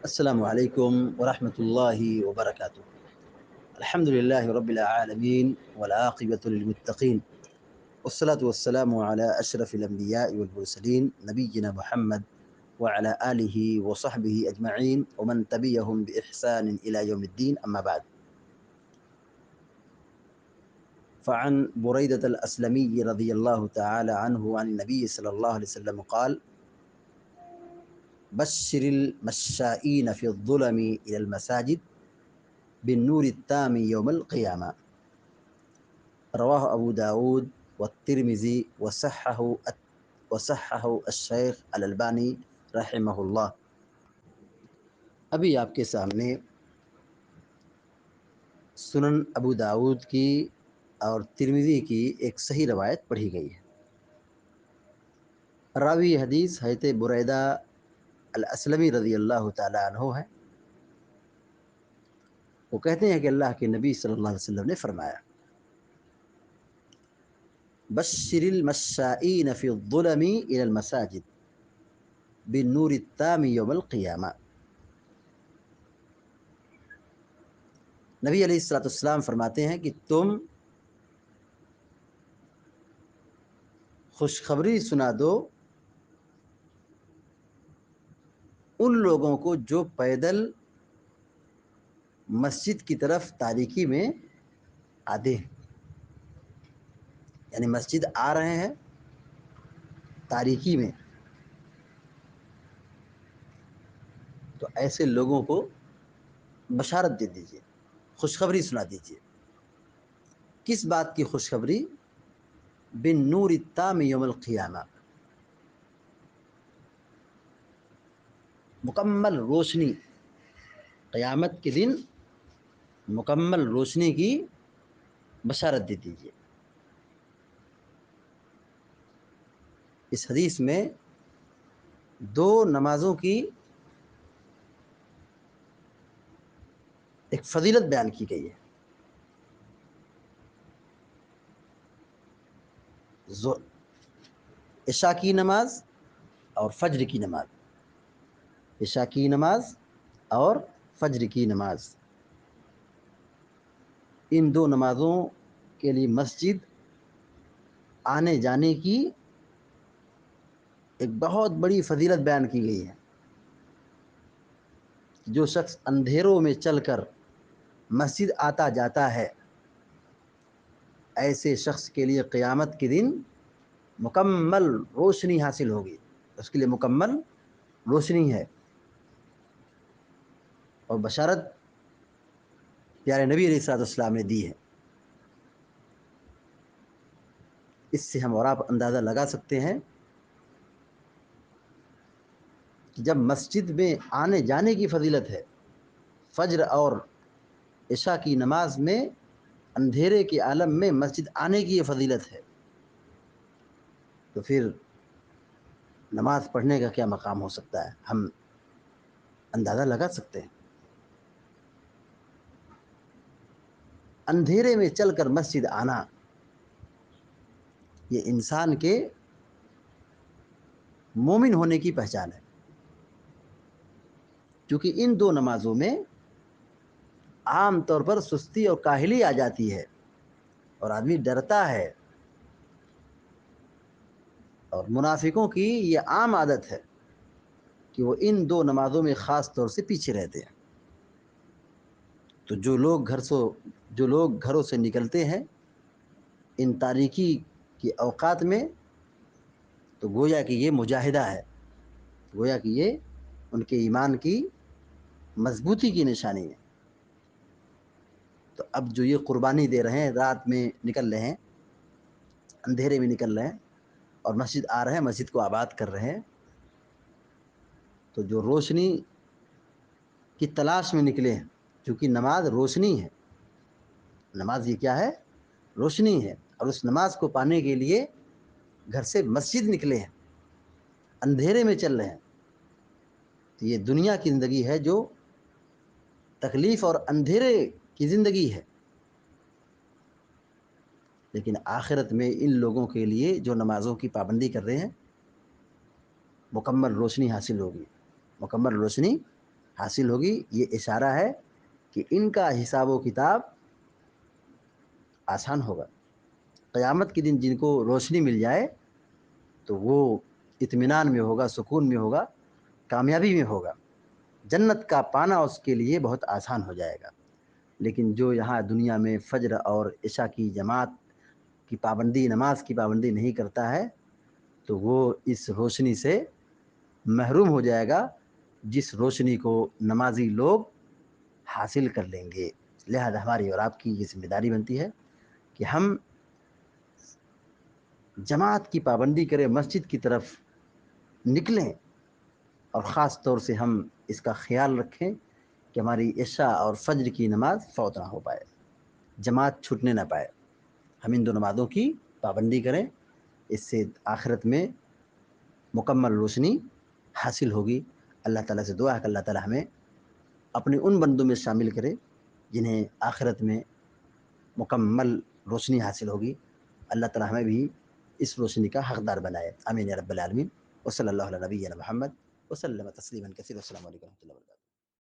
السلام عليكم ورحمة الله وبركاته. الحمد لله رب العالمين والعاقبة للمتقين، والصلاة والسلام على أشرف الأنبياء والمرسلين نبينا محمد وعلى آله وصحبه أجمعين ومن تبعهم بإحسان إلى يوم الدين. أما بعد، فعن بريدة الأسلمي رضي الله تعالى عنه عن النبي صلى الله عليه وسلم قال: بشر المشائين في الظلم إلى المساجد بالنور التام يوم القيامة. رواه أبو داود والترمذي وصححه الشیخ الالبانی رحمہ اللہ۔ ابھی آپ کے سامنے سنن ابو داود کی اور ترمذی کی ایک صحیح روایت پڑھی گئی ہے۔ راوی حدیث حضرت بریدہ الاسلمی رضی اللہ تعالی عنہ ہے۔ وہ کہتے ہیں کہ اللہ کے نبی صلی اللہ علیہ وسلم نے فرمایا: بشر المشائین فی الظلم الی المساجد بالنور التام یوم القیامہ۔ نبی علیہ الصلوۃ والسلام فرماتے ہیں کہ تم خوشخبری سنا دو ان لوگوں کو جو پیدل مسجد کی طرف تاریکی میں آتے ہیں، یعنی مسجد آ رہے ہیں تاریکی میں، تو ایسے لوگوں کو بشارت دے دیجیے، خوشخبری سنا دیجیے۔ کس بات کی خوشخبری؟ بالنور التام یوم القیامہ، مکمل روشنی، قیامت کے دن مکمل روشنی کی بشارت دے دیجیے۔ اس حدیث میں دو نمازوں کی ایک فضیلت بیان کی گئی ہے۔ عشاء کی نماز اور فجر کی نماز، عشاء کی نماز اور فجر کی نماز، ان دو نمازوں کے لیے مسجد آنے جانے کی ایک بہت بڑی فضیلت بیان کی گئی ہے۔ جو شخص اندھیروں میں چل کر مسجد آتا جاتا ہے، ایسے شخص کے لیے قیامت کے دن مکمل روشنی حاصل ہوگی، اس کے لیے مکمل روشنی ہے۔ اور بشارت پیارے نبی علیہ الصلوۃ والسلام نے دی ہے۔ اس سے ہم اور آپ اندازہ لگا سکتے ہیں کہ جب مسجد میں آنے جانے کی فضیلت ہے، فجر اور عشاء کی نماز میں اندھیرے کے عالم میں مسجد آنے کی یہ فضیلت ہے، تو پھر نماز پڑھنے کا کیا مقام ہو سکتا ہے، ہم اندازہ لگا سکتے ہیں۔ اندھیرے میں چل کر مسجد آنا یہ انسان کے مومن ہونے کی پہچان ہے، کیونکہ ان دو نمازوں میں عام طور پر سستی اور کاہلی آ جاتی ہے اور آدمی ڈرتا ہے، اور منافقوں کی یہ عام عادت ہے کہ وہ ان دو نمازوں میں خاص طور سے پیچھے رہتے ہیں۔ تو جو لوگ گھروں سے نکلتے ہیں ان تاریکی کے اوقات میں، تو گویا کہ یہ مجاہدہ ہے، گویا کہ یہ ان کے ایمان کی مضبوطی کی نشانی ہے۔ تو اب جو یہ قربانی دے رہے ہیں، رات میں نکل رہے ہیں، اندھیرے میں نکل رہے ہیں اور مسجد آ رہے ہیں، مسجد کو آباد کر رہے ہیں، تو جو روشنی کی تلاش میں نکلے ہیں، کیونکہ نماز روشنی ہے، نماز یہ کیا ہے؟ روشنی ہے، اور اس نماز کو پانے کے لیے گھر سے مسجد نکلے ہیں، اندھیرے میں چل رہے ہیں، تو یہ دنیا کی زندگی ہے جو تکلیف اور اندھیرے کی زندگی ہے۔ لیکن آخرت میں ان لوگوں کے لیے جو نمازوں کی پابندی کر رہے ہیں، مکمل روشنی حاصل ہوگی، مکمل روشنی حاصل ہوگی، یہ اشارہ ہے کہ ان کا حساب و کتاب آسان ہوگا۔ قیامت کے دن جن کو روشنی مل جائے تو وہ اطمینان میں ہوگا، سکون میں ہوگا، کامیابی میں ہوگا، جنت کا پانا اس کے لیے بہت آسان ہو جائے گا۔ لیکن جو یہاں دنیا میں فجر اور عشاء کی جماعت کی پابندی، نماز کی پابندی نہیں کرتا ہے تو وہ اس روشنی سے محروم ہو جائے گا جس روشنی کو نمازی لوگ حاصل کر لیں گے۔ لہذا ہماری اور آپ کی یہ ذمہ داری بنتی ہے کہ ہم جماعت کی پابندی کریں، مسجد کی طرف نکلیں، اور خاص طور سے ہم اس کا خیال رکھیں کہ ہماری عشاء اور فجر کی نماز فوت نہ ہو پائے، جماعت چھوٹنے نہ پائے۔ ہم ان دو نمازوں کی پابندی کریں، اس سے آخرت میں مکمل روشنی حاصل ہوگی۔ اللہ تعالیٰ سے دعا ہے کہ اللہ تعالیٰ ہمیں اپنے ان بندوں میں شامل کرے جنہیں آخرت میں مکمل روشنی حاصل ہوگی۔ اللہ تعالیٰ ہمیں بھی اس روشنی کا حقدار بنائے، آمین یا رب العالمین۔ وصلی اللہ علیہ نبینا محمد وسلم تسلیما کثیرا۔ السلام علیکم و رحمۃ اللہ وبرکاتہ۔